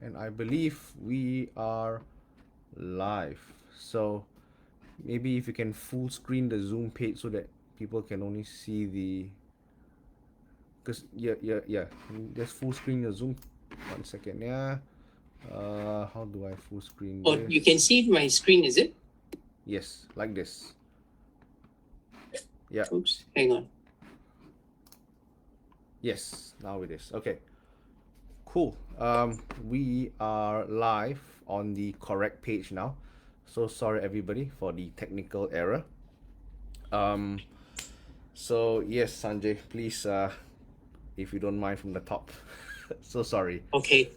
And I believe we are live. So maybe if you can full screen the Zoom page so that people can only see the. Because yeah. Just full screen the Zoom. 1 second, yeah. How do I full screen Or you can this? see my screen, is it? Yes, like this. Yeah. Oops, hang on. Yes, now it is. Okay. Cool. We are live on the correct page now. So sorry everybody for the technical error. Um, so yes, Sanjay, please, if you don't mind from the top. So sorry. Okay.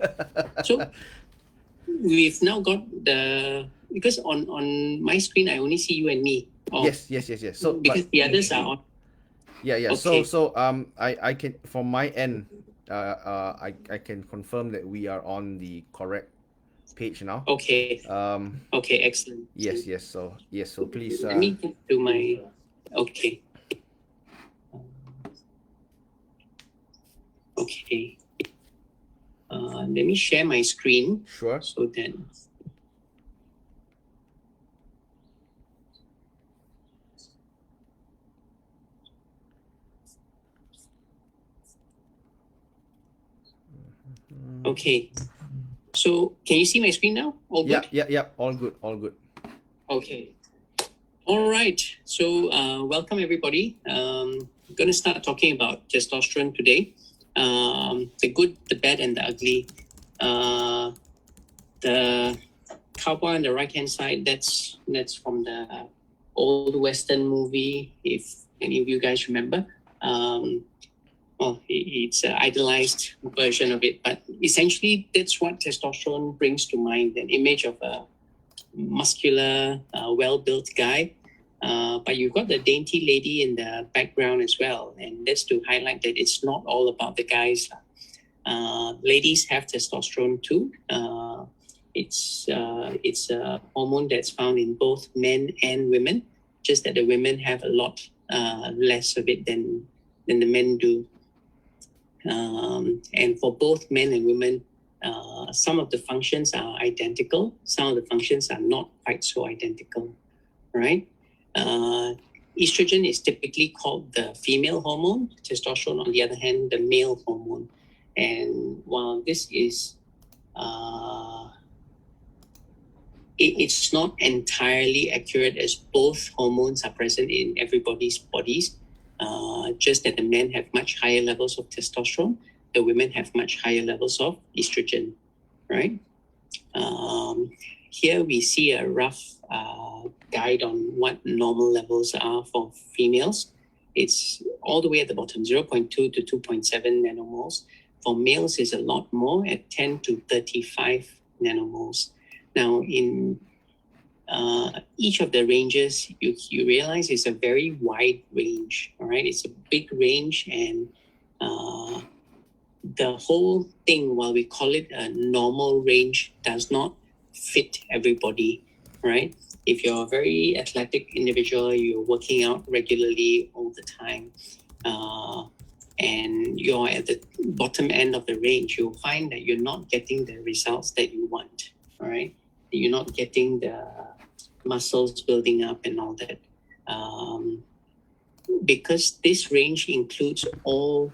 So we've now got because on my screen I only see you and me. Oh, Yes. So because but the others are on. yeah. Okay. So I can from my end, I can confirm that we are on the correct page now. Okay. Um, Okay. Excellent. yes. So please, Let me get to my. Okay. Okay. Let me share my screen sure. so that. Okay. So can you see my screen now? All good? Yeah. All good. Okay. All right. So welcome everybody. I'm going to start talking about testosterone today. The good, the bad, and the ugly. The cowboy on the right hand side, that's from the old Western movie, if any of you guys remember. Well, it's an idolized version of it, but essentially that's what testosterone brings to mind, an image of a muscular, well-built guy. But you've got the dainty lady in the background as well, and that's to highlight that it's not all about the guys. Ladies have testosterone too. It's a hormone that's found in both men and women, just that the women have a lot less of it than the men do. And for both men and women, some of the functions are identical. Some of the functions are not quite so identical, right? Estrogen is typically called the female hormone. Testosterone, on the other hand, the male hormone. And while this is it's not entirely accurate, as both hormones are present in everybody's bodies. Just that the men have much higher levels of testosterone, the women have much higher levels of estrogen, right? Here we see a rough guide on what normal levels are for females. It's all the way at the bottom, 0.2 to 2.7 nanomoles. For males, is a lot more at 10 to 35 nanomoles. Now, in each of the ranges, you realize it's a very wide range, all right? It's a big range, and the whole thing, while we call it a normal range, does not fit everybody, right? If you're a very athletic individual, you're working out regularly all the time, and you're at the bottom end of the range, you'll find that you're not getting the results that you want, all right? You're not getting the muscles building up and all that. Because this range includes all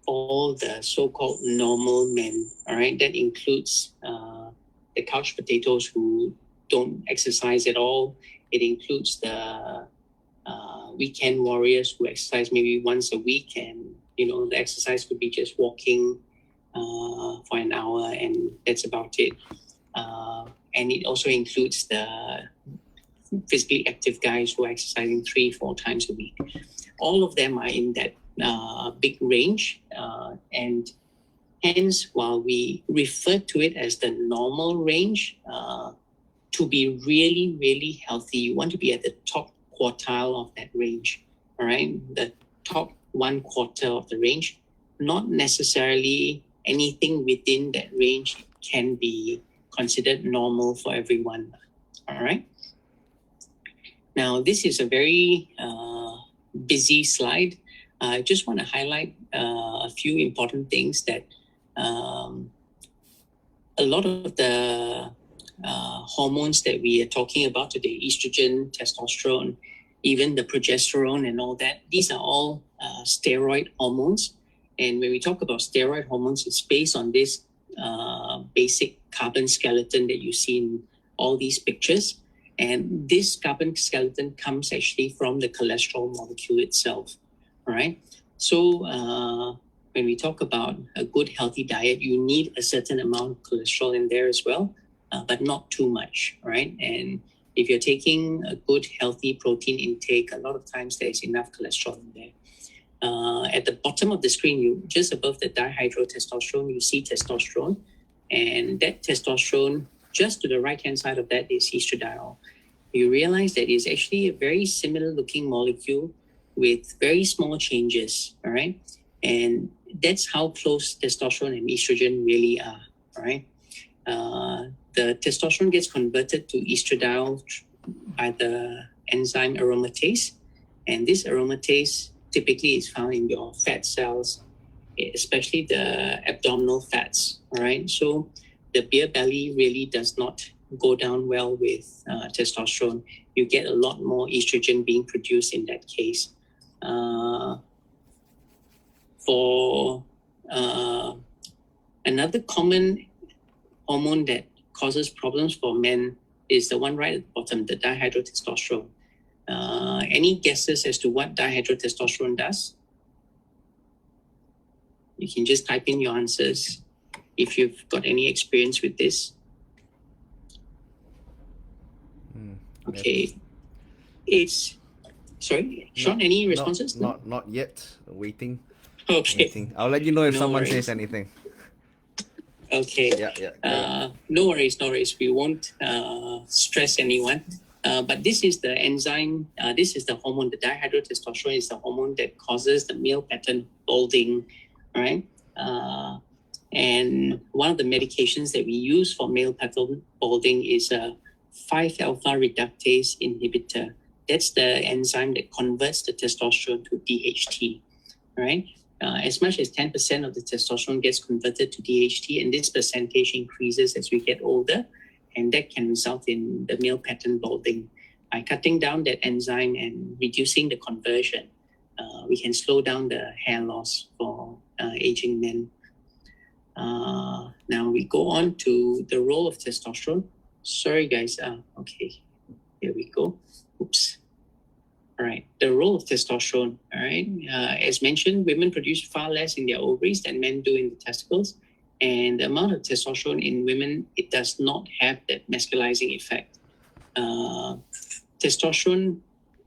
the so-called normal men, all right? That includes the couch potatoes who don't exercise at all. It includes the weekend warriors who exercise maybe once a week, and the exercise could be just walking for an hour, and that's about it. And it also includes the physically active guys who are exercising 3-4 times a week. All of them are in that big range, and hence, while we refer to it as the normal range, to be really, really healthy, you want to be at the top quartile of that range, all right? The top 1/4 of the range, not necessarily anything within that range can be considered normal for everyone, all right? Now, this is a very busy slide. I just want to highlight a few important things that a lot of the hormones that we are talking about today, estrogen, testosterone, even the progesterone and all that, these are all steroid hormones. And when we talk about steroid hormones, it's based on this basic carbon skeleton that you see in all these pictures. And this carbon skeleton comes actually from the cholesterol molecule itself. All right. So when we talk about a good healthy diet, you need a certain amount of cholesterol in there as well, but not too much, right? And if you're taking a good healthy protein intake, a lot of times there's enough cholesterol in there. At the bottom of the screen, you just above the dihydrotestosterone, you see testosterone, and that testosterone, just to the right-hand side of that is estradiol. You realize that it's actually a very similar looking molecule with very small changes, all right? And that's how close testosterone and estrogen really are, all right? The testosterone gets converted to estradiol by the enzyme aromatase, and this aromatase typically is found in your fat cells, especially the abdominal fats, all right? So the beer belly really does not go down well with testosterone. You get a lot more estrogen being produced in that case. For another common hormone that causes problems for men is the one right at the bottom, the dihydrotestosterone. Any guesses as to what dihydrotestosterone does? You can just type in your answers if you've got any experience with this. Okay. It's, sorry, Sean, any responses? Not yet. Waiting. Okay. Waiting. I'll let you know if No someone worries. says anything. Okay. Yeah. No worries. We won't stress anyone. But this is the enzyme, this is the hormone, the dihydrotestosterone is the hormone that causes the male pattern balding, right? And one of the medications that we use for male pattern balding is a 5-alpha reductase inhibitor. That's the enzyme that converts the testosterone to DHT, right? As much as 10% of the testosterone gets converted to DHT, and this percentage increases as we get older, and that can result in the male pattern balding. By cutting down that enzyme and reducing the conversion, we can slow down the hair loss for aging men. Now we go on to the role of testosterone. Sorry, guys. Okay, here we go. Oops. All right, the role of testosterone. All right, as mentioned, women produce far less in their ovaries than men do in the testicles. And the amount of testosterone in women, it does not have that masculizing effect. Testosterone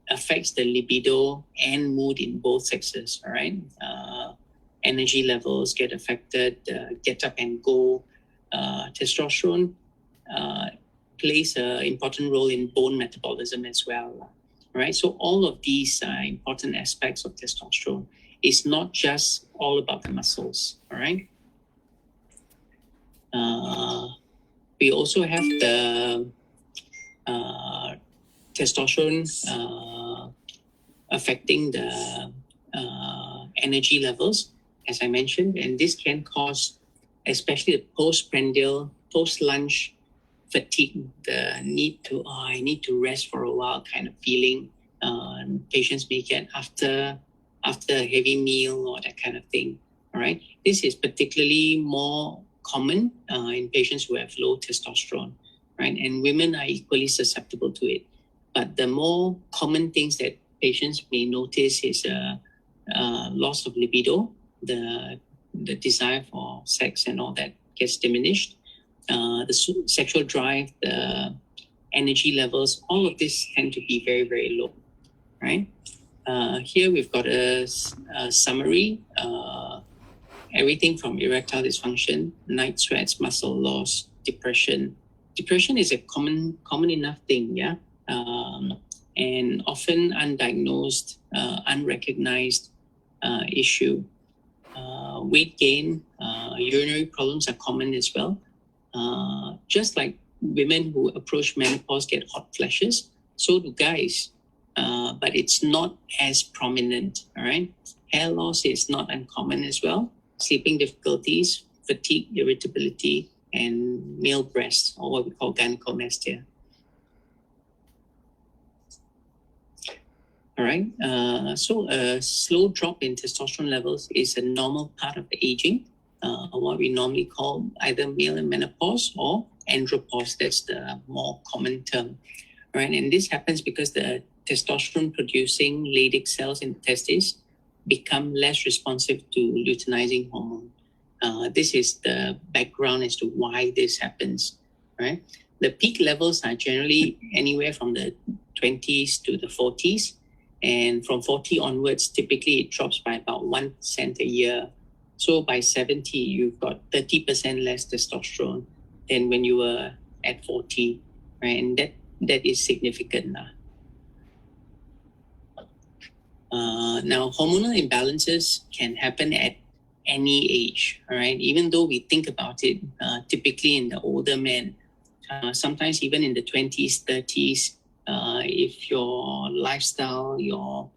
affects the libido and mood in both sexes, all right? Energy levels get affected, get up and go. Testosterone plays an important role in bone metabolism as well, right? So all of these are important aspects of testosterone. It's not just all about the muscles, all right? We also have the testosterone affecting the energy levels, as I mentioned, and this can cause, especially the postprandial, post-lunch fatigue, the need to, I need to rest for a while kind of feeling. Patients may get after a heavy meal or that kind of thing, all right? This is particularly more common in patients who have low testosterone, right? And women are equally susceptible to it. But the more common things that patients may notice is loss of libido, the desire for sex and all that gets diminished, the sexual drive, the energy levels, all of this tend to be very, very low, right? Here we've got a summary. Everything from erectile dysfunction, night sweats, muscle loss, depression. Depression is a common enough thing, yeah? And often undiagnosed, unrecognized issue. Weight gain, urinary problems are common as well. Just like women who approach menopause get hot flashes, so do guys. But it's not as prominent, all right? Hair loss is not uncommon as well. Sleeping difficulties, fatigue, irritability, and male breast, or what we call gynecomastia. All right. So a slow drop in testosterone levels is a normal part of the aging, what we normally call either male menopause or andropause. That's the more common term, right? And this happens because the testosterone-producing Leydig cells in the testes become less responsive to luteinizing hormone. This is the background as to why this happens, right? The peak levels are generally anywhere from the 20s to the 40s. And from 40 onwards, typically it drops by about 1% a year. So by 70, you've got 30% less testosterone than when you were at 40, right? And that is significant. Now, hormonal imbalances can happen at any age, all right? Even though we think about it, typically in the older men, sometimes even in the 20s, 30s, if your lifestyle, your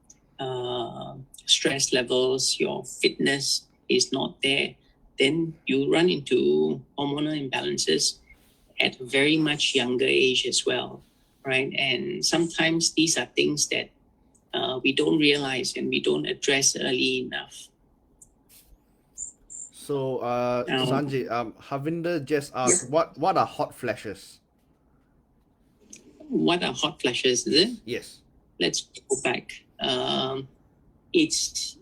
stress levels, your fitness is not there, then you run into hormonal imbalances at a very much younger age as well, right? And sometimes these are things that we don't realize and we don't address early enough. So, Sanjay, Havinder just asked, what are hot flashes? What are hot flashes, is it? Yes. Let's go back. It's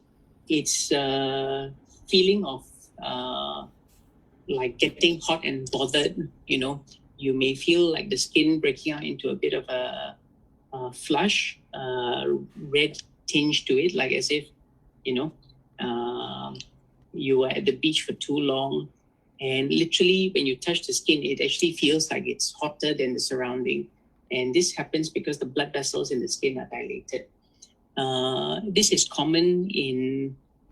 a feeling of like getting hot and bothered. You may feel like the skin breaking out into a bit of a flush, red tinge to it, like as if you were at the beach for too long, and literally when you touch the skin, it actually feels like it's hotter than the surrounding. And this happens because the blood vessels in the skin are dilated. This is common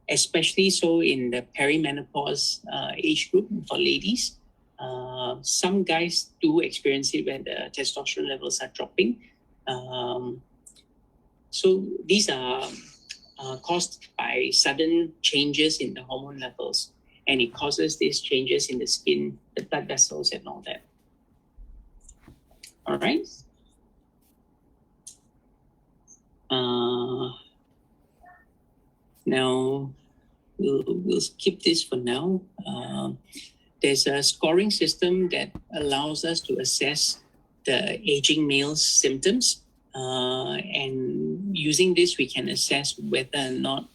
especially so in the perimenopause age group for ladies. Some guys do experience it when the testosterone levels are dropping. So these are caused by sudden changes in the hormone levels, and it causes these changes in the skin, the blood vessels, and all that. All right. Now, we'll skip this for now. There's a scoring system that allows us to assess the aging male's symptoms. And using this, we can assess whether or not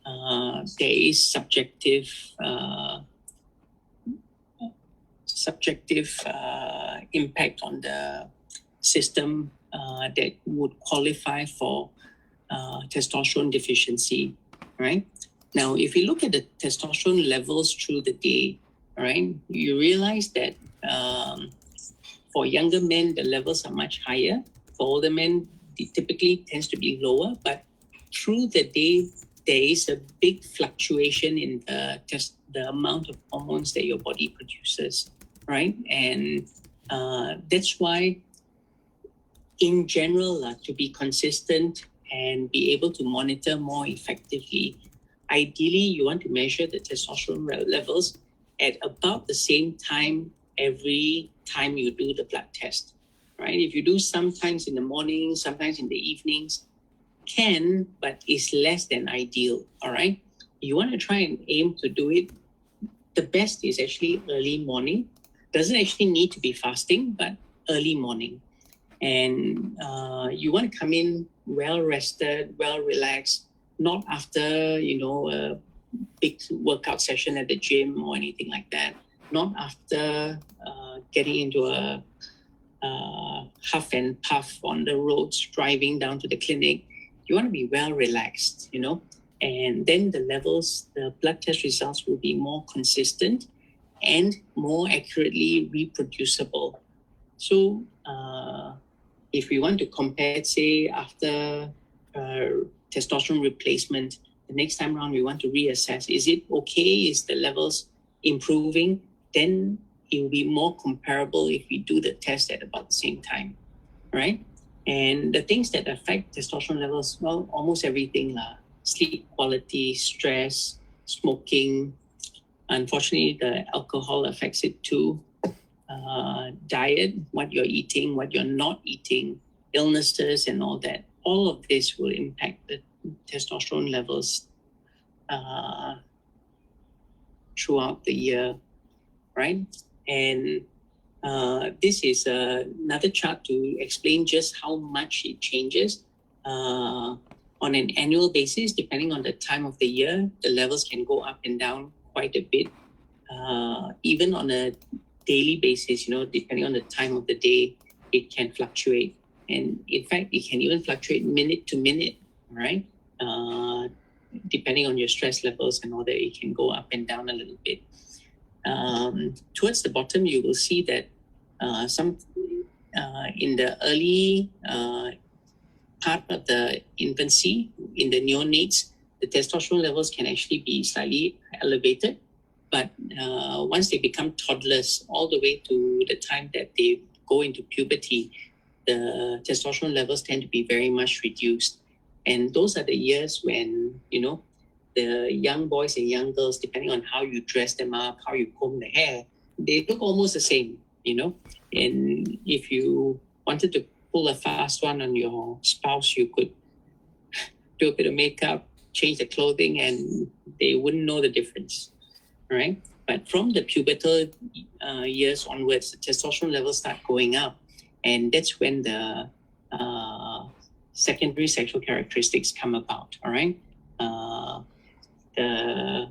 there is subjective impact on the system that would qualify for testosterone deficiency, right? Now, if you look at the testosterone levels through the day, right, you realize that for younger men, the levels are much higher. For older men, it typically tends to be lower, but through the day, there is a big fluctuation in the amount of hormones that your body produces, right? And that's why, in general, to be consistent and be able to monitor more effectively, ideally, you want to measure the testosterone levels at about the same time every time you do the blood test, right? If you do sometimes in the morning, sometimes in the evenings, but is less than ideal, all right? You want to try and aim to do it. The best is actually early morning. Doesn't actually need to be fasting, but early morning. And you want to come in well-rested, well-relaxed, not after, a big workout session at the gym or anything like that. Not after getting into a huff and puff on the roads, driving down to the clinic. You want to be well-relaxed, and then the blood test results will be more consistent and more accurately reproducible. So if we want to compare, say, after testosterone replacement, the next time around we want to reassess, is it okay? Is the levels improving? Then it will be more comparable if we do the test at about the same time, right? And the things that affect testosterone levels, well, almost everything, sleep quality, stress, smoking. Unfortunately, the alcohol affects it too. diet, what you're eating, what you're not eating, illnesses and all that, all of this will impact the testosterone levels throughout the year, right? And this is another chart to explain just how much it changes. On an annual basis, depending on the time of the year, the levels can go up and down quite a bit. Even on a daily basis, depending on the time of the day, it can fluctuate. And in fact, it can even fluctuate minute to minute, right? Depending on your stress levels and all that, it can go up and down a little bit. Towards the bottom, you will see that in the early part of the infancy, in the neonates, the testosterone levels can actually be slightly elevated. But once they become toddlers, all the way to the time that they go into puberty, the testosterone levels tend to be very much reduced. And those are the years when, the young boys and young girls, depending on how you dress them up, how you comb the hair, they look almost the same, And if you wanted to pull a fast one on your spouse, you could do a bit of makeup, change the clothing, and they wouldn't know the difference, right? But from the pubertal years onwards, the testosterone levels start going up, and that's when the secondary sexual characteristics come about, all right? The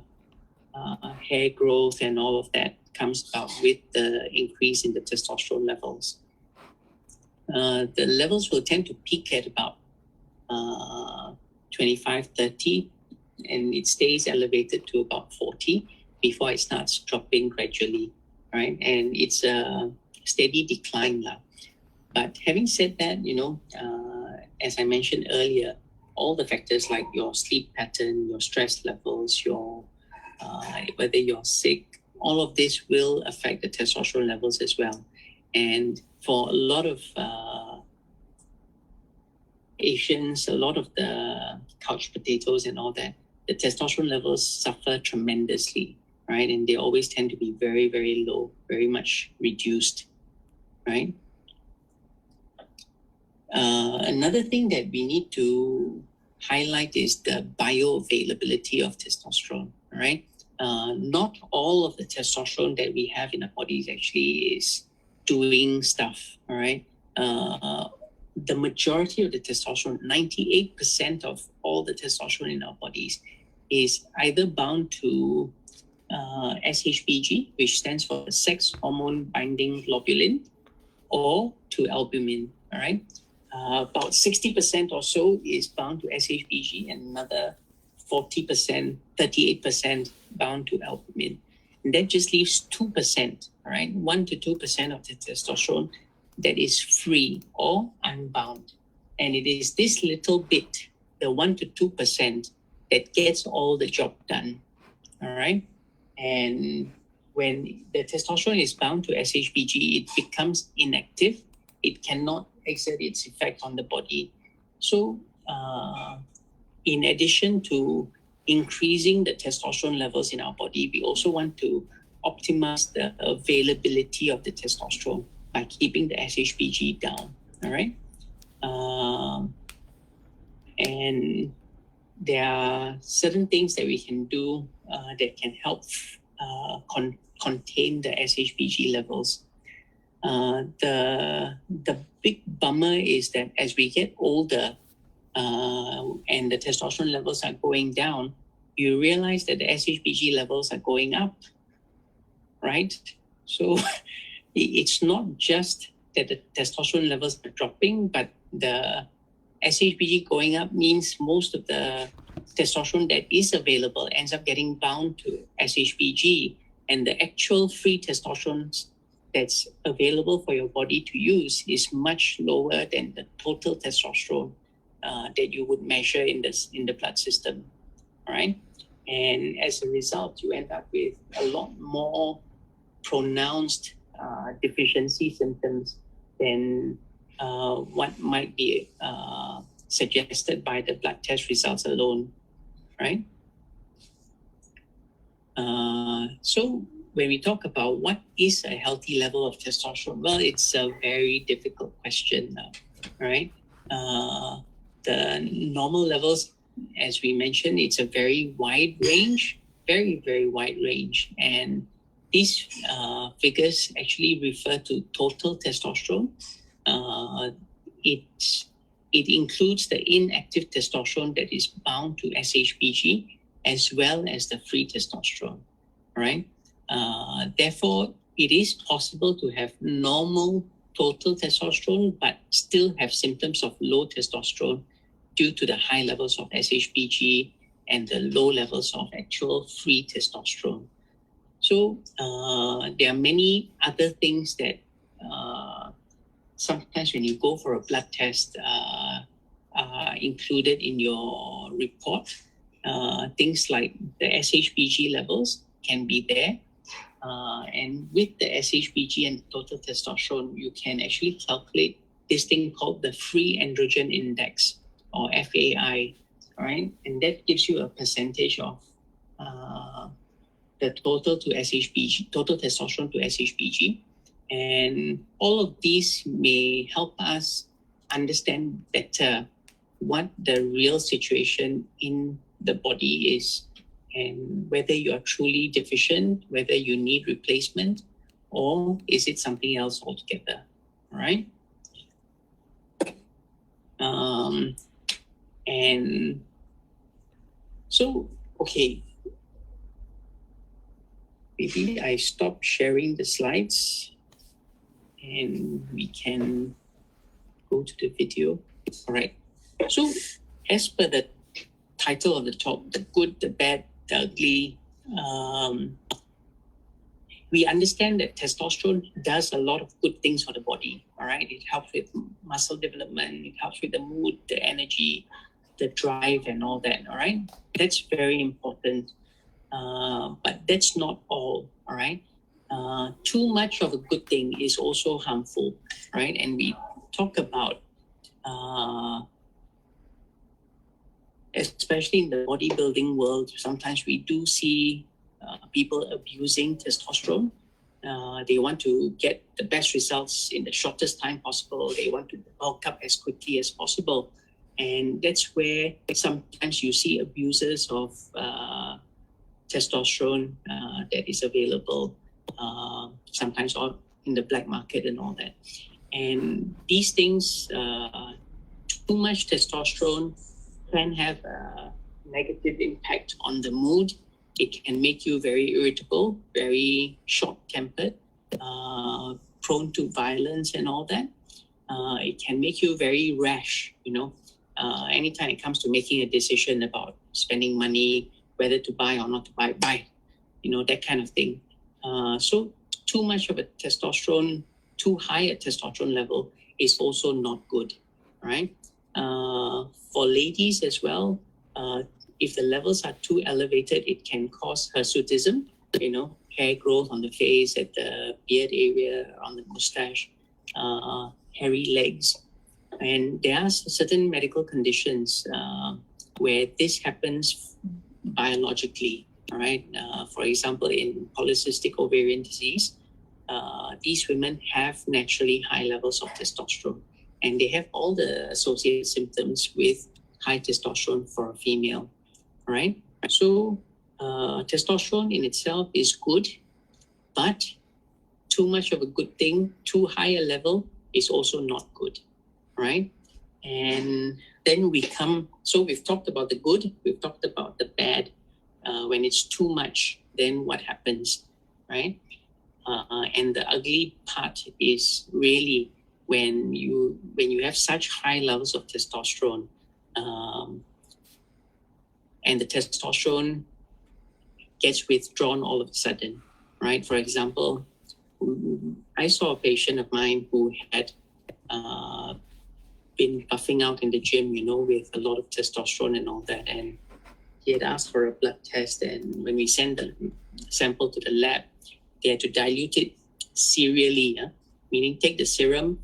hair growth and all of that comes about with the increase in the testosterone levels. The levels will tend to peak at about 25, 30, and it stays elevated to about 40 before it starts dropping gradually, right? And it's a steady decline now. But having said that, as I mentioned earlier, all the factors like your sleep pattern, your stress levels, your whether you're sick, all of this will affect the testosterone levels as well. And for a lot of Asians, a lot of the couch potatoes and all that, the testosterone levels suffer tremendously, right? And they always tend to be very, very low, very much reduced, right? Another thing that we need to highlight is the bioavailability of testosterone, right? Not all of the testosterone that we have in our bodies actually is doing stuff, all right? The majority of the testosterone, 98% of all the testosterone in our bodies is either bound to SHBG, which stands for sex hormone binding globulin, or to albumin, all right? About 60% or so is bound to SHBG, and another 40%, 38% bound to albumin. And that just leaves 2%, all right? 1 to 2% of the testosterone that is free or unbound. And it is this little bit, the 1 to 2%, that gets all the job done, all right? And when the testosterone is bound to SHBG, it becomes inactive. It cannot exert its effect on the body. So in addition to increasing the testosterone levels in our body, we also want to optimize the availability of the testosterone by keeping the SHBG down, all right? And there are certain things that we can do that can help contain the SHBG levels. The big bummer is that as we get older and the testosterone levels are going down, you realize that the SHBG levels are going up, right? So it's not just that the testosterone levels are dropping, but the SHBG going up means most of the testosterone that is available ends up getting bound to SHBG, and the actual free testosterone that's available for your body to use is much lower than the total testosterone that you would measure in the blood system, all right? And as a result, you end up with a lot more pronounced deficiency symptoms than what might be suggested by the blood test results alone, right? So when we talk about what is a healthy level of testosterone, well, it's a very difficult question now, right? The normal levels, as we mentioned, it's a very wide range, very, very wide range. And these figures actually refer to total testosterone. It includes the inactive testosterone that is bound to SHBG, as well as the free testosterone, right? Therefore, it is possible to have normal total testosterone, but still have symptoms of low testosterone due to the high levels of SHBG and the low levels of actual free testosterone. So there are many other things that sometimes when you go for a blood test are included in your report. Things like the SHBG levels can be there. And with the SHBG and total testosterone, you can actually calculate this thing called the free androgen index, or FAI, right? And that gives you a percentage of the total to SHBG, total testosterone to SHBG. And all of these may help us understand better what the real situation in the body is, and whether you are truly deficient, whether you need replacement, or is it something else altogether, right? And so, okay, maybe I stop sharing the slides and we can go to the video. All right. So as per the title of the talk, the good, the bad, the ugly, we understand that testosterone does a lot of good things for the body. All right. It helps with muscle development. It helps with the mood, the energy, the drive, and all that. All right. That's very important. But that's not all. All right. Too much of a good thing is also harmful. Right. And we talk about especially in the bodybuilding world, sometimes we do see people abusing testosterone. They want to get the best results in the shortest time possible. They want to bulk up as quickly as possible. And that's where sometimes you see abuses of testosterone that is available, sometimes in the black market and all that. And these things, too much testosterone can have a negative impact on the mood. It can make you very irritable, very short-tempered, prone to violence and all that. It can make you very rash, anytime it comes to making a decision about spending money, whether to buy or not to buy, that kind of thing. So too much of a testosterone, too high a testosterone level is also not good, right? For ladies as well, if the levels are too elevated, it can cause hirsutism, hair growth on the face, at the beard area, on the mustache, hairy legs. And there are certain medical conditions where this happens biologically, all right? For example, in polycystic ovarian disease, these women have naturally high levels of testosterone, and they have all the associated symptoms with high testosterone for a female, right? So testosterone in itself is good, but too much of a good thing, too high a level is also not good, right? And then so we've talked about the good, we've talked about the bad. When it's too much, then what happens, right? And the ugly part is really when you have such high levels of testosterone, and the testosterone gets withdrawn all of a sudden, right? For example, I saw a patient of mine who had been buffing out in the gym, with a lot of testosterone and all that, and he had asked for a blood test, and when we sent the sample to the lab, they had to dilute it serially, meaning take the serum,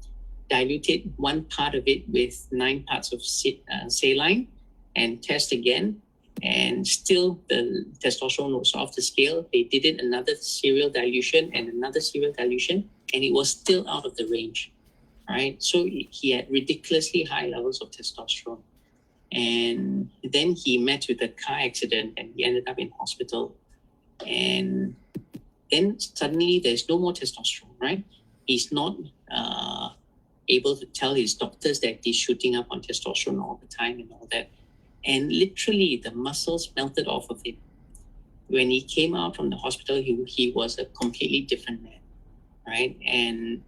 dilute it, one part of it with 9 parts of saline, and test again. and still the testosterone was off the scale. They did it another serial dilution and another serial dilution, and it was still out of the range. Right? So he had ridiculously high levels of testosterone. And then he met with a car accident and he ended up in hospital. And then suddenly there's no more testosterone, right? He's not able to tell his doctors that he's shooting up on testosterone all the time and all that. And literally the muscles melted off of him. When he came out from the hospital, he was a completely different man, right? And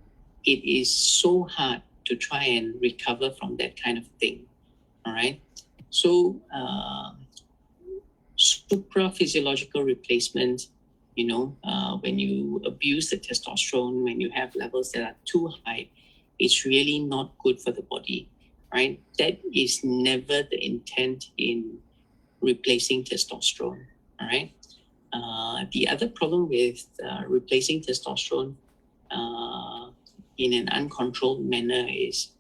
it is so hard to try and recover from that kind of thing, all right? So supraphysiological replacement, when you abuse the testosterone, when you have levels that are too high, it's really not good for the body, right? That is never the intent in replacing testosterone, all right? The other problem with replacing testosterone in an uncontrolled manner is,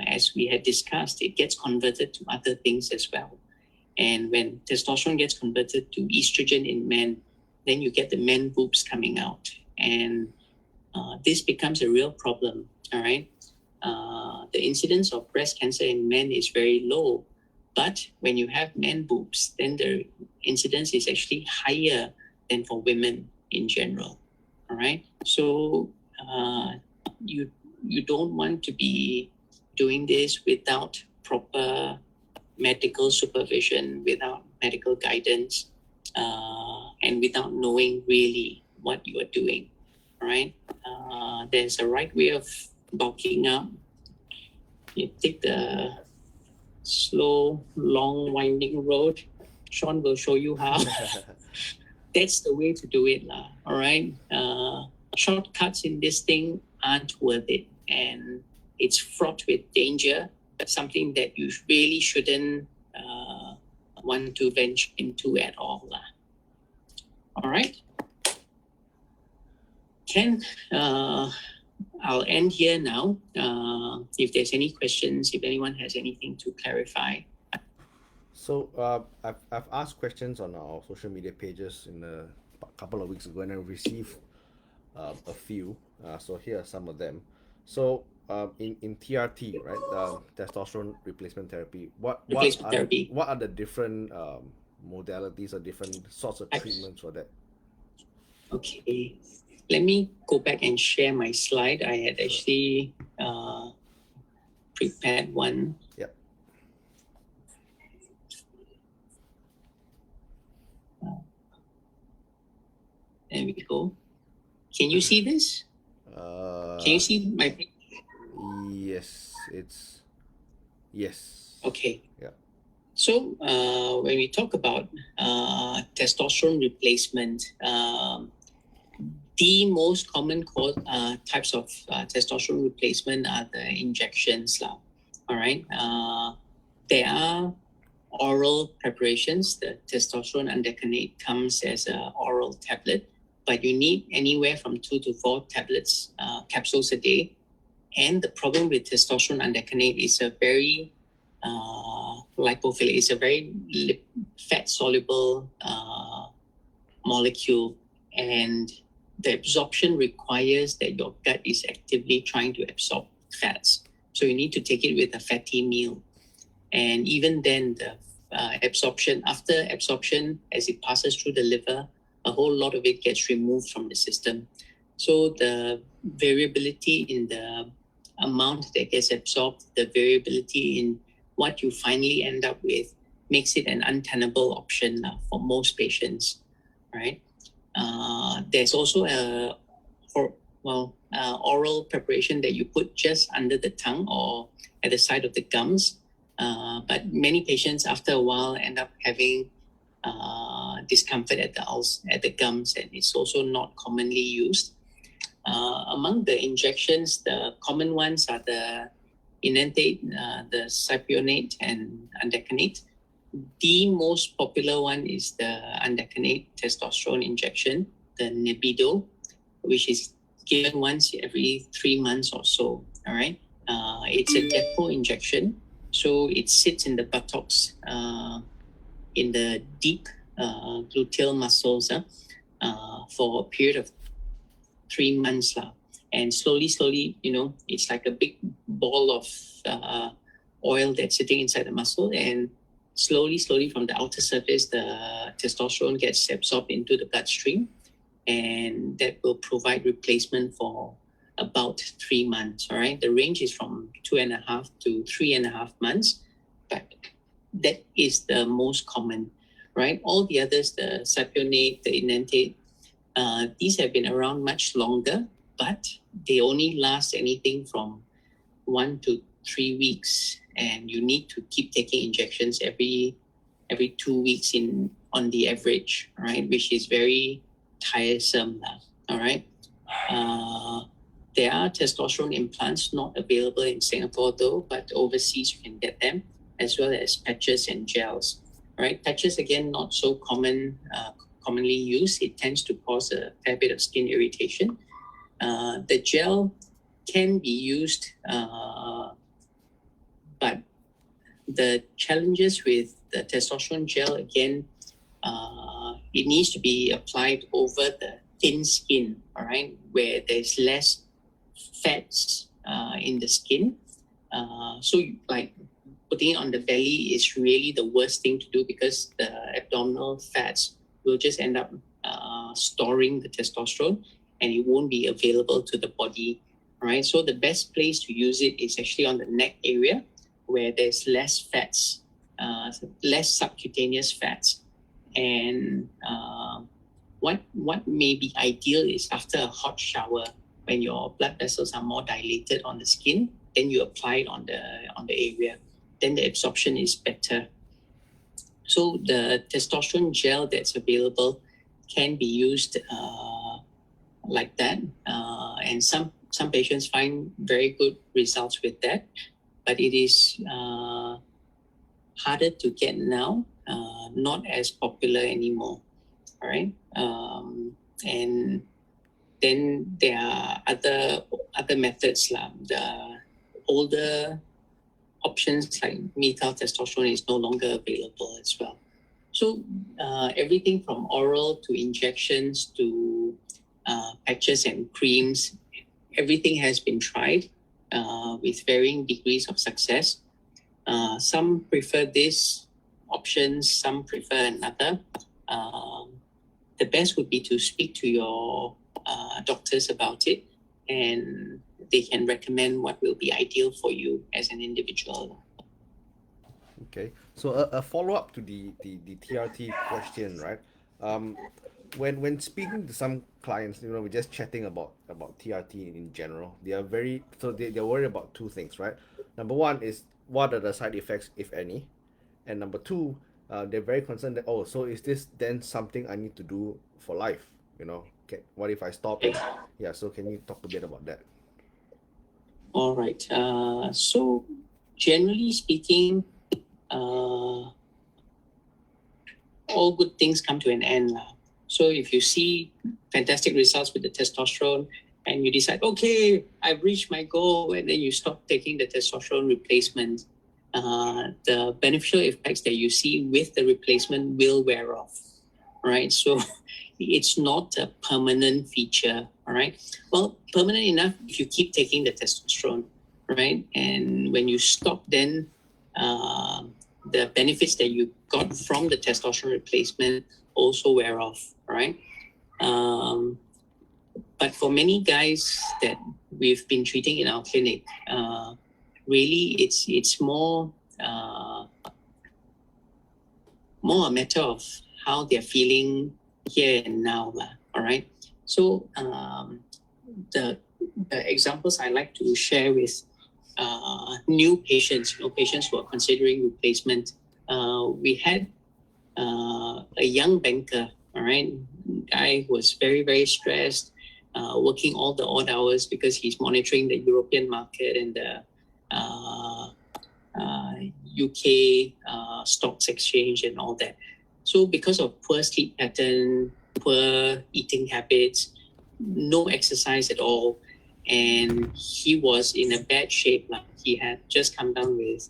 as we had discussed, it gets converted to other things as well. And when testosterone gets converted to estrogen in men, then you get the man boobs coming out. And this becomes a real problem, all right? The incidence of breast cancer in men is very low, but when you have man boobs, then the incidence is actually higher than for women in general, all right? So you don't want to be doing this without proper medical supervision, without medical guidance, and without knowing really what you are doing, all right? There's a right way of bulking up. You take the slow, long, winding road. Sean will show you how. That's the way to do it, all right? Shortcuts in this thing aren't worth it, and it's fraught with danger, something that you really shouldn't want to venture into at all. All right? Ken, I'll end here now. If there's any questions, if anyone has anything to clarify. So I've asked questions on our social media pages in a couple of weeks ago, and I received a few. So here are some of them. So in TRT, right, testosterone replacement therapy, what are the different modalities or different sorts of treatments for that? Okay, let me go back and share my slide. I had actually prepared one. Yep. There we go. Can you see this? Can you see my page? Yes, it's yes. Okay. Yeah. So when we talk about testosterone replacement, the most common types of testosterone replacement are the injections. All right. There are oral preparations. The testosterone undecanoate comes as an oral tablet, but you need anywhere from 2 to 4 tablets, capsules a day. And the problem with testosterone undecanoate is a very lipophilic, it's a very fat-soluble molecule, and the absorption requires that your gut is actively trying to absorb fats. So you need to take it with a fatty meal. And even then, the after absorption, as it passes through the liver, a whole lot of it gets removed from the system. So the variability in the amount that gets absorbed, the variability in what you finally end up with, makes it an untenable option for most patients, right? There's also oral preparation that you put just under the tongue or at the side of the gums. But many patients after a while end up having discomfort at the gums, and it's also not commonly used. Among the injections, the common ones are the enanthate, the cypionate, and undecanoate. The most popular one is the undecanoate testosterone injection, the Nebido, which is given once every 3 months or so. All right, it's a depot injection, so it sits in the buttocks in the deep gluteal muscles for a period of 3 months. And slowly, it's like a big ball of oil that's sitting inside the muscle. And slowly from the outer surface, the testosterone gets absorbed into the bloodstream. And that will provide replacement for about 3 months. All right. The range is from 2.5 to 3.5 months, but that is the most common, right? All the others, the sapionate, the enanthate, these have been around much longer, but they only last anything from 1 to 3 weeks, and you need to keep taking injections every 2 weeks on the average, right? Which is very tiresome. All right. There are testosterone implants not available in Singapore though, but overseas you can get them, as well as patches and gels. Right? Patches, again, not so commonly used. It tends to cause a fair bit of skin irritation. The gel can be used, but the challenges with the testosterone gel, again, it needs to be applied over the thin skin, all right, where there's less fats in the skin. So like putting it on the belly is really the worst thing to do, because the abdominal fats will just end up storing the testosterone, and it won't be available to the body, right? So the best place to use it is actually on the neck area, where there's less fats, less subcutaneous fats. And what may be ideal is after a hot shower, when your blood vessels are more dilated on the skin, then you apply it on the area. Then the absorption is better. So the testosterone gel that's available can be used like that, and some patients find very good results with that, but it is harder to get now, not as popular anymore. All right. And then there are other methods. The older options like methyl testosterone is no longer available as well. So everything from oral to injections to patches and creams, everything has been tried with varying degrees of success. Some prefer this option, some prefer another. The best would be to speak to your doctors about it, and they can recommend what will be ideal for you as an individual. Okay, so a follow-up to the TRT question, right? When speaking to some clients, we're just chatting about TRT in general. They're worried about two things, right? Number one is, what are the side effects, if any? And number two, they're very concerned that, oh, so is this then something I need to do for life? What if I stop? Yeah, so can you talk a bit about that? All right. So generally speaking, all good things come to an end. So if you see fantastic results with the testosterone and you decide, okay, I've reached my goal, and then you stop taking the testosterone replacement, the beneficial effects that you see with the replacement will wear off, right? So it's not a permanent feature, all right? Well, permanent enough if you keep taking the testosterone, right? And when you stop, then the benefits that you got from the testosterone replacement also wear off, right? But for many guys that we've been treating in our clinic, really it's more a matter of how they're feeling here and now, all right? So the examples I like to share with new patients, patients who are considering replacement. We had a young banker, all right, guy who was very, very stressed, working all the odd hours because he's monitoring the European market and the UK stocks exchange and all that. So because of poor sleep pattern, poor eating habits, no exercise at all, and he was in a bad shape. He had just come down with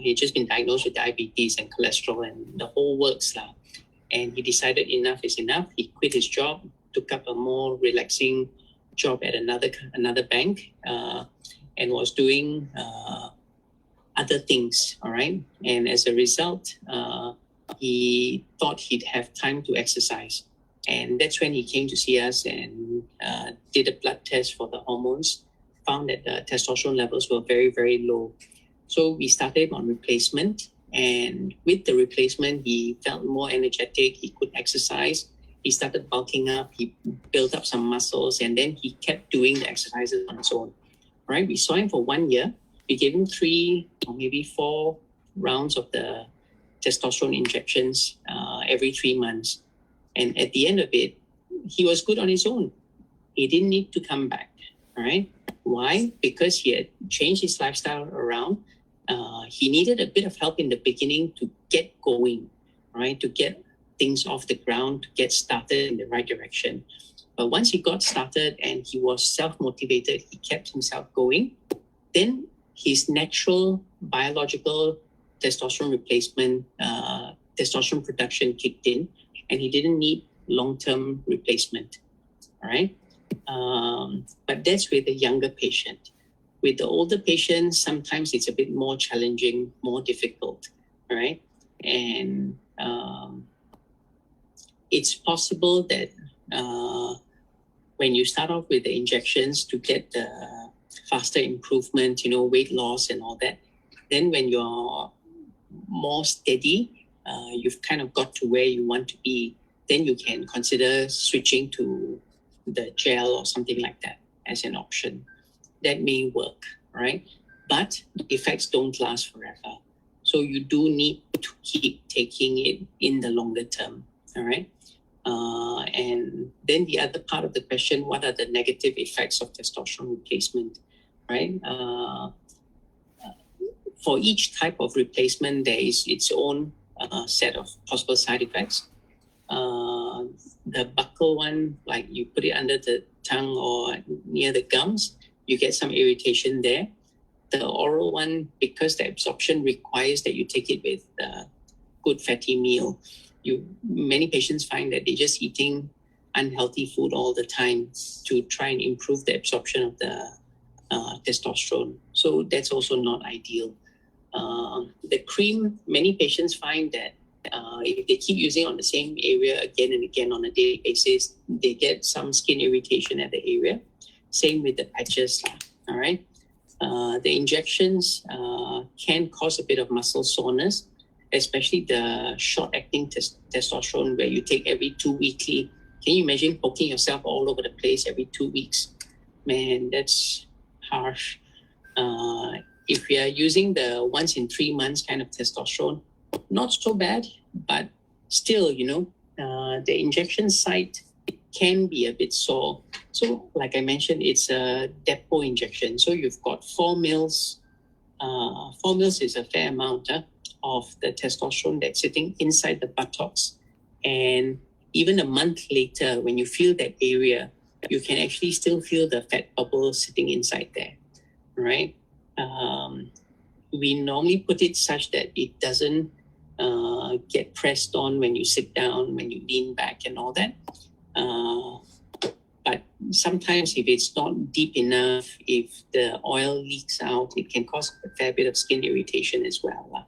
He had just been diagnosed with diabetes and cholesterol and the whole works lah. And he decided enough is enough. He quit his job, took up a more relaxing job at another bank, and was doing other things. All right, and as a result, he thought he'd have time to exercise, and that's when he came to see us and did a blood test for the hormones. Found that the testosterone levels were very, very low. So we started on replacement, and with the replacement, he felt more energetic. He could exercise. He started bulking up. He built up some muscles, and then he kept doing the exercises on his own. Right? We saw him for 1 year. We gave him 3 or maybe 4 rounds of the testosterone injections every 3 months, and at the end of it, he was good on his own. He didn't need to come back. All right. Why? Because he had changed his lifestyle around. He needed a bit of help in the beginning to get going, right? To get things off the ground, to get started in the right direction. But once he got started and he was self-motivated, he kept himself going, then his natural biological testosterone replacement, testosterone production kicked in, and he didn't need long-term replacement, all right? But that's with a younger patient. With the older patients, sometimes it's a bit more challenging, more difficult, right? And it's possible that when you start off with the injections to get the faster improvement, weight loss and all that, then when you're more steady, you've kind of got to where you want to be, then you can consider switching to the gel or something like that as an option. That may work, right? But the effects don't last forever. So you do need to keep taking it in the longer term, all right? And then the other part of the question, what are the negative effects of testosterone replacement, right? For each type of replacement, there is its own set of possible side effects. The buccal one, like you put it under the tongue or near the gums, you get some irritation there. The oral one, because the absorption requires that you take it with a good fatty meal, many patients find that they're just eating unhealthy food all the time to try and improve the absorption of the testosterone. So that's also not ideal. The cream, many patients find that if they keep using on the same area again and again on a daily basis, they get some skin irritation at the area. Same with the patches, all right? The injections can cause a bit of muscle soreness, especially the short-acting testosterone where you take every 2 weekly. Can you imagine poking yourself all over the place every 2 weeks? Man, that's harsh. If we are using the once in 3 months kind of testosterone, not so bad, but still, the injection site can be a bit sore. So like I mentioned, it's a depot injection. So you've got 4 mils. 4 mils is a fair amount of the testosterone that's sitting inside the buttocks. And even a month later, when you feel that area, you can actually still feel the fat bubble sitting inside there, right? We normally put it such that it doesn't get pressed on when you sit down, when you lean back and all that. But sometimes if it's not deep enough, if the oil leaks out, it can cause a fair bit of skin irritation as well,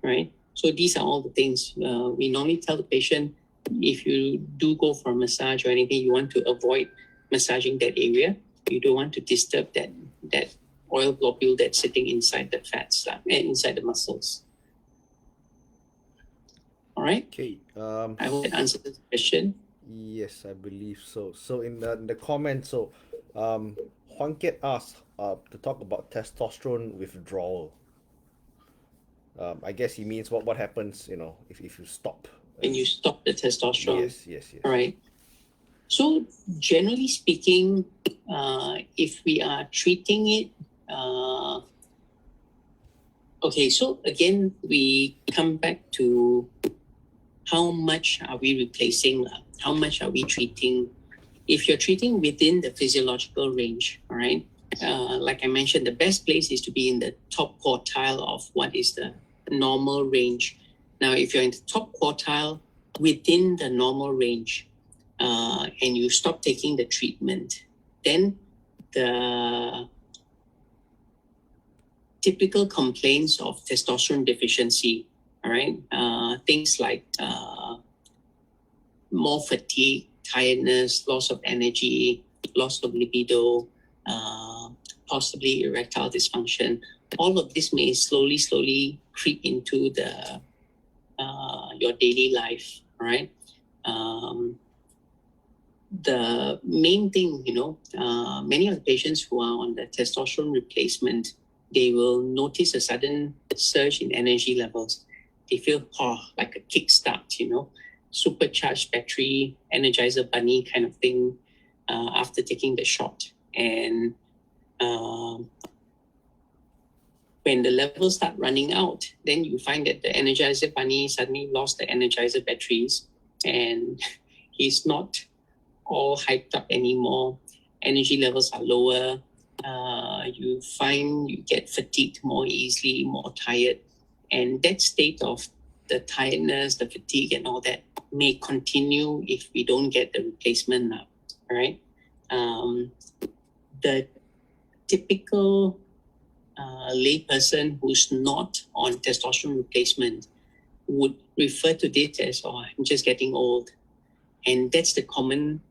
right? So these are all the things we normally tell the patient. If you do go for a massage or anything, you want to avoid massaging that area. You don't want to disturb that oil globule that's sitting inside the fats and inside the muscles. All right. Okay. I hope that answers the question. Yes, I believe so. So in the comments, Juanket asked to talk about testosterone withdrawal. I guess he means what happens, if you stop. When you stop the testosterone. Yes. All right. So generally speaking, if we are treating it, okay, so again, we come back to how much are we replacing? How much are we treating? If you're treating within the physiological range, all right, like I mentioned, the best place is to be in the top quartile of what is the normal range. Now, if you're in the top quartile within the normal range, and you stop taking the treatment, then the typical complaints of testosterone deficiency, all right, things like more fatigue, tiredness, loss of energy, loss of libido, possibly erectile dysfunction, all of this may slowly creep into the your daily life, right? The main thing, many of the patients who are on the testosterone replacement, they will notice a sudden surge in energy levels. They feel like a kickstart, supercharged battery, energizer bunny kind of thing after taking the shot. And when the levels start running out, then you find that the energizer bunny suddenly lost the energizer batteries and he's not all hyped up anymore. Energy levels are lower. You find you get fatigued more easily, more tired. And that state of the tiredness, the fatigue and all that may continue if we don't get the replacement now, right? The typical layperson who's not on testosterone replacement would refer to this as, I'm just getting old. And that's the common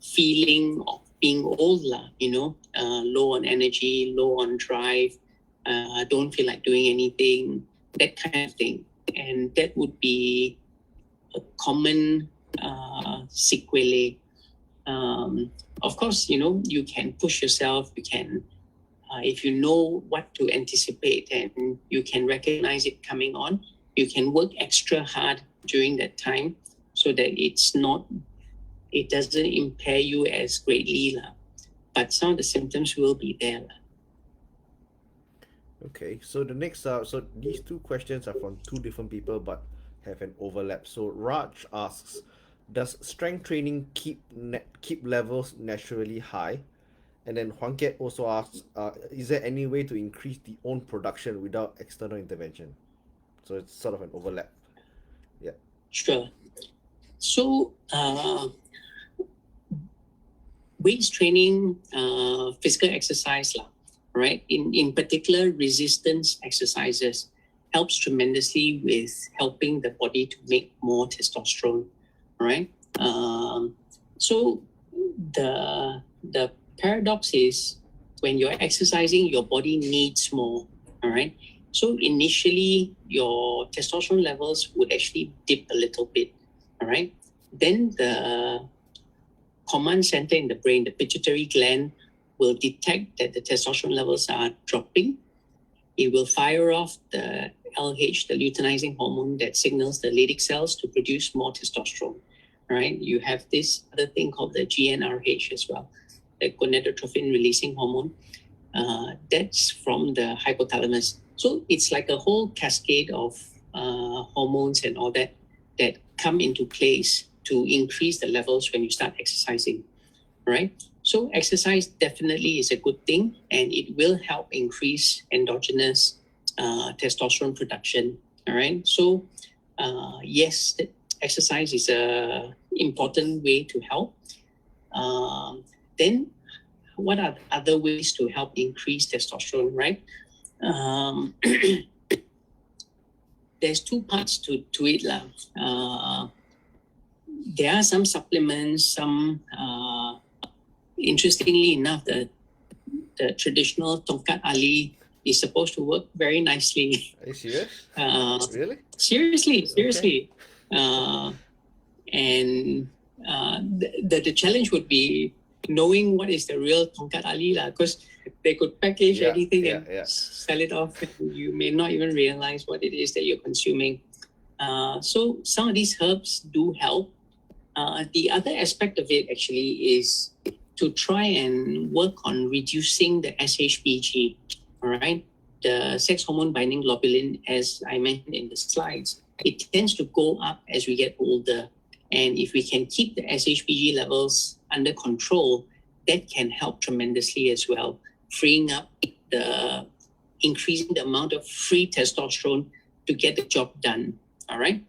feeling of being old, low on energy, low on drive, don't feel like doing anything, that kind of thing. And that would be a common sequelae. Of course, you can push yourself, you can, if you know what to anticipate and you can recognize it coming on, you can work extra hard during that time so that it doesn't impair you as greatly. But some of the symptoms will be there. Okay, so the next, so these two questions are from two different people but have an overlap. So Raj asks, does strength training keep levels naturally high? And then Huangket also asks, is there any way to increase the own production without external intervention? So it's sort of an overlap. Yeah. Sure. So weight training, physical exercise, right? In particular, resistance exercises helps tremendously with helping the body to make more testosterone, right? So the paradox is when you're exercising, your body needs more, all right? So initially, your testosterone levels would actually dip a little bit, all right? Then the command center in the brain, the pituitary gland, will detect that the testosterone levels are dropping. It will fire off the LH, the luteinizing hormone that signals the Leydig cells to produce more testosterone, right? You have this other thing called the GnRH as well, the gonadotrophin releasing hormone. That's from the hypothalamus. So it's like a whole cascade of hormones and all that come into place to increase the levels when you start exercising, right? So exercise definitely is a good thing, and it will help increase endogenous testosterone production, all right? So yes, exercise is a important way to help. Then what are other ways to help increase testosterone, right? There's two parts to it. There are some supplements, some, interestingly enough, the traditional Tongkat Ali is supposed to work very nicely. Are you serious? Really? Seriously. Okay. And the challenge would be knowing what is the real Tongkat Ali, because they could package anything and sell it off, and you may not even realize what it is that you're consuming. So some of these herbs do help. The other aspect of it actually is to try and work on reducing the SHBG, all right? The sex hormone binding globulin, as I mentioned in the slides, it tends to go up as we get older. And if we can keep the SHBG levels under control, that can help tremendously as well, freeing up increasing the amount of free testosterone to get the job done. All right.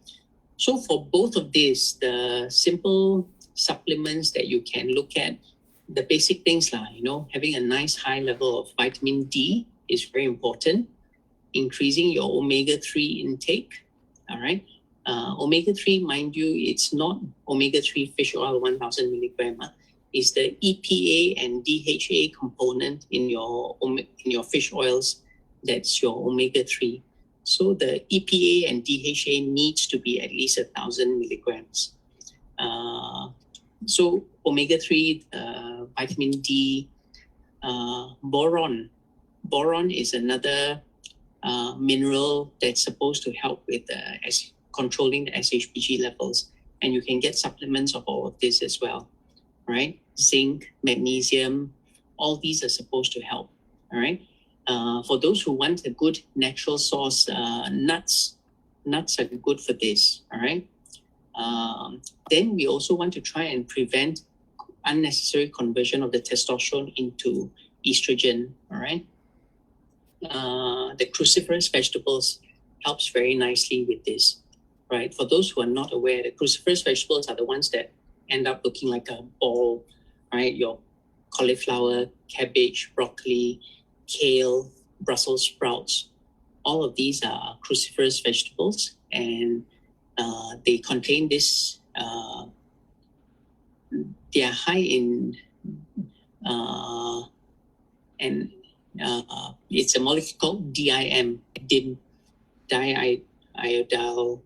So for both of these, the simple supplements that you can look at, the basic things like, having a nice high level of vitamin D is very important. Increasing your omega-3 intake. All right. Omega-3, mind you, it's not omega-3 fish oil 1000 milligram. It's the EPA and DHA component in your fish oils. That's your omega-3. So the EPA and DHA needs to be at least 1000 milligrams. So omega-3, vitamin D, boron. Boron is another mineral that's supposed to help with controlling the SHBG levels. And you can get supplements of all of this as well, right? Zinc, magnesium, all these are supposed to help, all right? For those who want a good natural source, nuts are good for this, all right? Then we also want to try and prevent unnecessary conversion of the testosterone into estrogen, all right? The cruciferous vegetables helps very nicely with this, right? For those who are not aware, the cruciferous vegetables are the ones that end up looking like a ball, right? Your cauliflower, cabbage, broccoli, kale, Brussels sprouts. All of these are cruciferous vegetables, and they contain this. They are high in, and it's a molecule called DIM, diiodal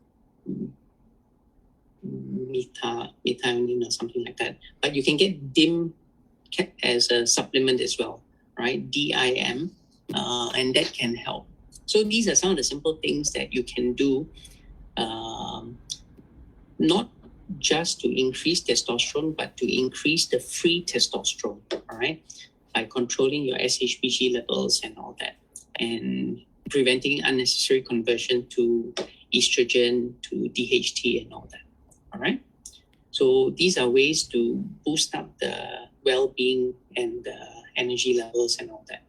methionine or something like that. But you can get DIM as a supplement as well, right? DIM, and that can help. So these are some of the simple things that you can do, not just to increase testosterone, but to increase the free testosterone, all right? By controlling your SHBG levels and all that, and preventing unnecessary conversion to estrogen, to DHT and all that, all right? So these are ways to boost up the well-being and the energy levels and all that.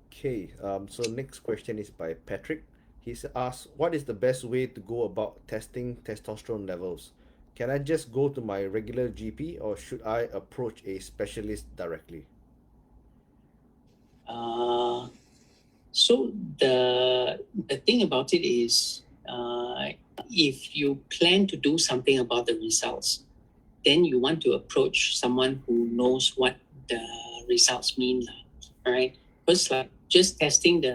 Okay, so next question is by Patrick. He's asked, what is the best way to go about testing testosterone levels? Can I just go to my regular GP, or should I approach a specialist directly? So the thing about it is, if you plan to do something about the results, then you want to approach someone who knows what the results mean, right? Because like just doing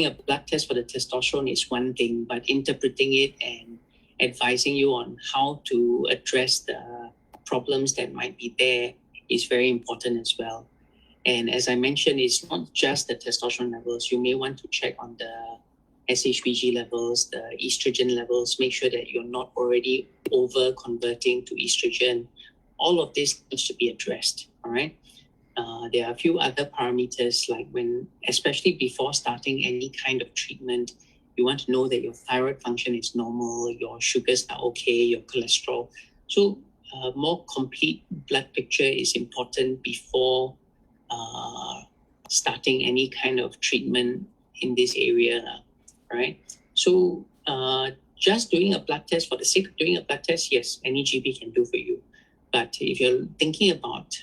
a blood test for the testosterone is one thing, but interpreting it and advising you on how to address the problems that might be there is very important as well. And as I mentioned, it's not just the testosterone levels. You may want to check on the SHBG levels, the estrogen levels, make sure that you're not already over converting to estrogen. All of this needs to be addressed, all right? There are a few other parameters, like especially before starting any kind of treatment, you want to know that your thyroid function is normal, your sugars are okay, your cholesterol. So a more complete blood picture is important before starting any kind of treatment in this area, right? So just doing a blood test for the sake of doing a blood test, yes, any GP can do for you. But if you're thinking about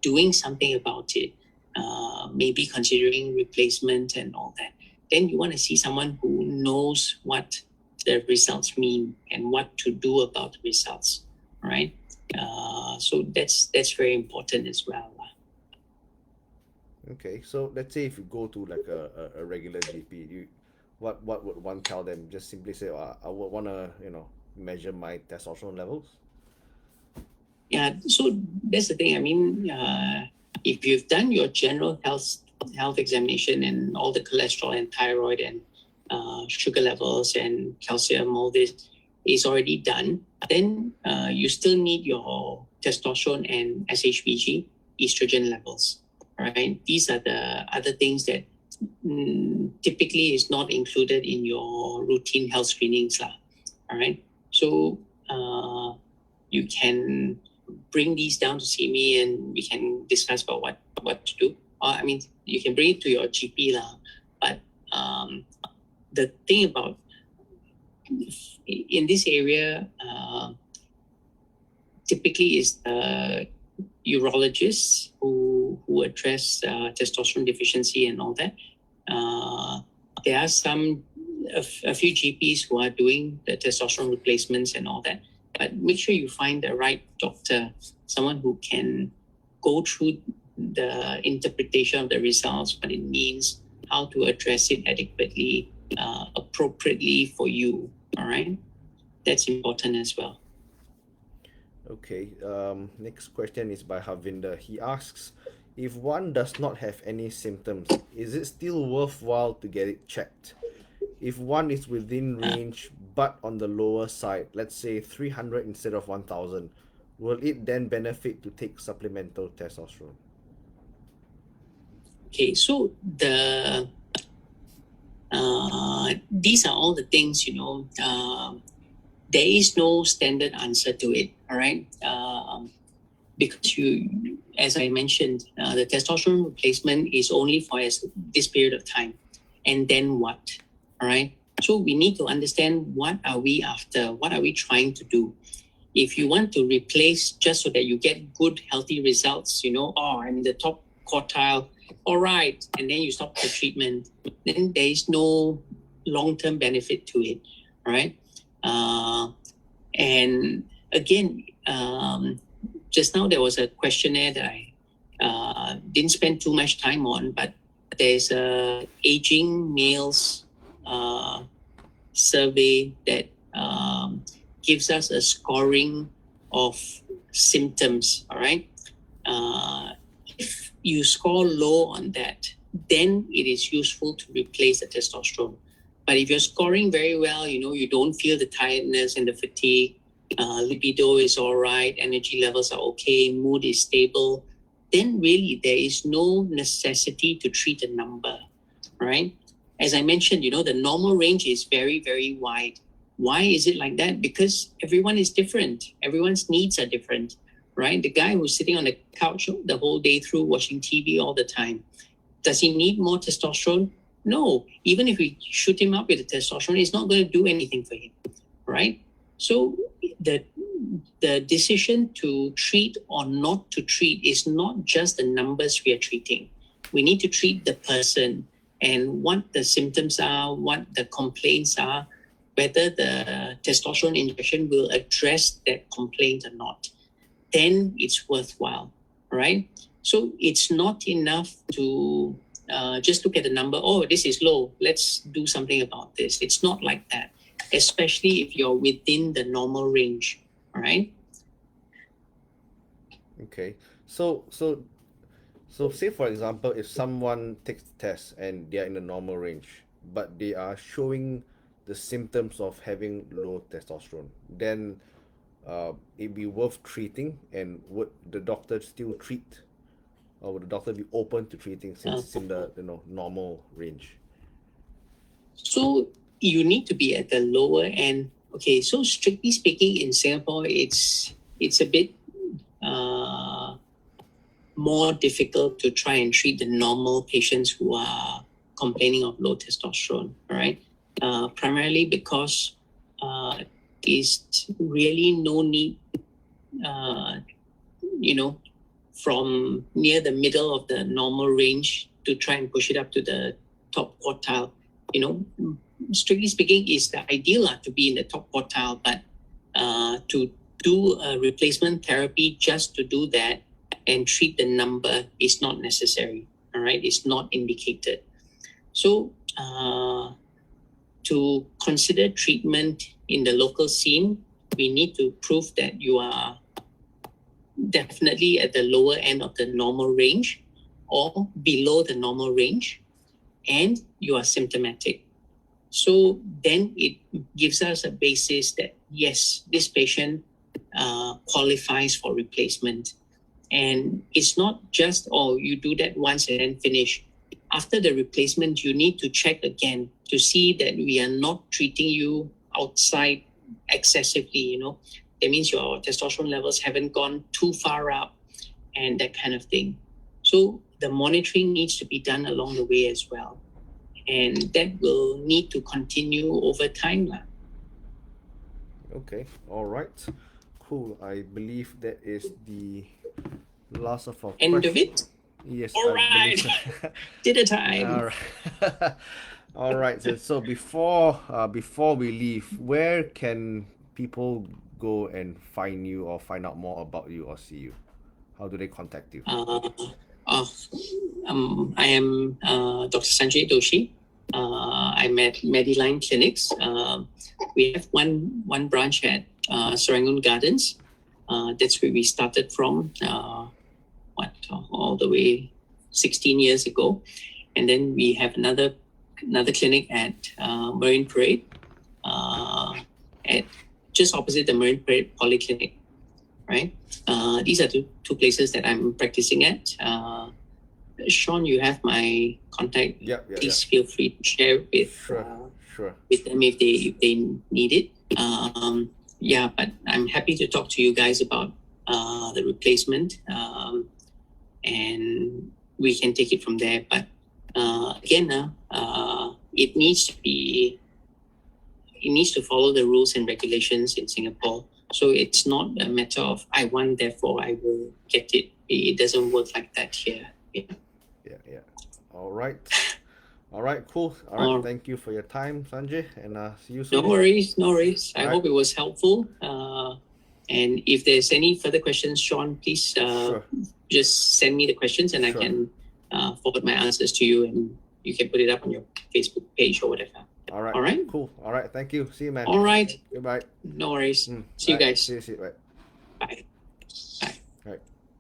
doing something about it, maybe considering replacement and all that, then you want to see someone who knows what the results mean and what to do about the results, right? So that's very important as well. Okay, so let's say if you go to like a regular GP, what would one tell them? Just simply say, I would want to measure my testosterone levels. Yeah, so that's the thing. I mean, if you've done your general health examination and all the cholesterol and thyroid and sugar levels and calcium, all this is already done, then you still need your testosterone and SHBG, estrogen levels, right? These are the other things that typically is not included in your routine health screenings, all right? So you can bring these down to see me and we can discuss about what to do. Or I mean, you can bring it to your GP lah. But the thing about in this area, typically is urologists who address testosterone deficiency and all that. There are a few GPs who are doing the testosterone replacements and all that. But make sure you find the right doctor, someone who can go through the interpretation of the results, what it means, how to address it adequately, appropriately for you. All right, that's important as well. Okay, next question is by Harvinder. He asks, if one does not have any symptoms, is it still worthwhile to get it checked? If one is within range but on the lower side, let's say 300 instead of 1000, will it then benefit to take supplemental testosterone? Okay, so these are all the things, there is no standard answer to it, all right? Because as I mentioned, the testosterone replacement is only for this period of time. And then what, all right? So we need to understand, what are we after? What are we trying to do? If you want to replace just so that you get good, healthy results, I'm in the top quartile, all right, and then you stop the treatment, then there is no long-term benefit to it, all right? And again, just now there was a questionnaire that I didn't spend too much time on, but there's a aging males survey that gives us a scoring of symptoms, all right? If you score low on that, then it is useful to replace the testosterone. But if you're scoring very well, you don't feel the tiredness and the fatigue, libido is all right, energy levels are okay, mood is stable, then really there is no necessity to treat a number, right? As I mentioned, the normal range is very, very wide. Why is it like that? Because everyone is different. Everyone's needs are different, right? The guy who's sitting on the couch the whole day through watching TV all the time, does he need more testosterone? No. Even if we shoot him up with the testosterone, it's not going to do anything for him, right? So the decision to treat or not to treat is not just the numbers we are treating. We need to treat the person and what the symptoms are, what the complaints are, whether the testosterone injection will address that complaint or not. Then it's worthwhile, right? So it's not enough to just look at the number, oh, this is low, let's do something about this. It's not like that, especially if you're within the normal range, all right? Okay, so say for example, if someone takes the test and they are in the normal range, but they are showing the symptoms of having low testosterone, then it'd be worth treating, and would the doctor still treat, or would the doctor be open to treating since it's in the normal range? So you need to be at the lower end. Okay, so strictly speaking, in Singapore, it's a bit more difficult to try and treat the normal patients who are complaining of low testosterone, all right? Primarily because is really no need, from near the middle of the normal range to try and push it up to the top quartile. Strictly speaking, is the ideal to be in the top quartile, but to do a replacement therapy just to do that and treat the number is not necessary, all right? It's not indicated. So to consider treatment in the local scene, we need to prove that you are definitely at the lower end of the normal range or below the normal range, and you are symptomatic. So then it gives us a basis that, yes, this patient qualifies for replacement. And it's not just, you do that once and then finish. After the replacement, you need to check again to see that we are not treating you outside excessively, that means your testosterone levels haven't gone too far up and that kind of thing. So the monitoring needs to be done along the way as well. And that will need to continue over time. Okay, all right, cool. I believe that is the last of our End of questions. it? Yes, All I right. believe so. Dinner time. All right. All right. So before we leave, where can people go and find you or find out more about you or see you? How do they contact you? Uh, I am Dr. Sanjay Doshi. I'm at Mediline Clinics. We have one branch at Serangoon Gardens. That's where we started from. All the way 16 years ago, and then we have another clinic at Marine Parade, at just opposite the Marine Parade Polyclinic. Right. These are two places that I'm practicing at. Sean, you have my contact. Yeah. Please feel free to share with Sure. with them if they need it. But I'm happy to talk to you guys about the replacement, and we can take it from there. But again, it needs to follow the rules and regulations in Singapore. So it's not a matter of I want, therefore I will get it. It doesn't work like that here. Yeah. All right, cool. All right, thank you for your time, Sanjay, and see you soon. No worries. I hope it was helpful. And if there's any further questions, Sean, please just send me the questions and I can forward my answers to you, and you can put it up on your Facebook page or whatever. All right. All right. Cool. All right. Thank you. See you, man. All right. Goodbye. No worries. See you guys. See you. Bye.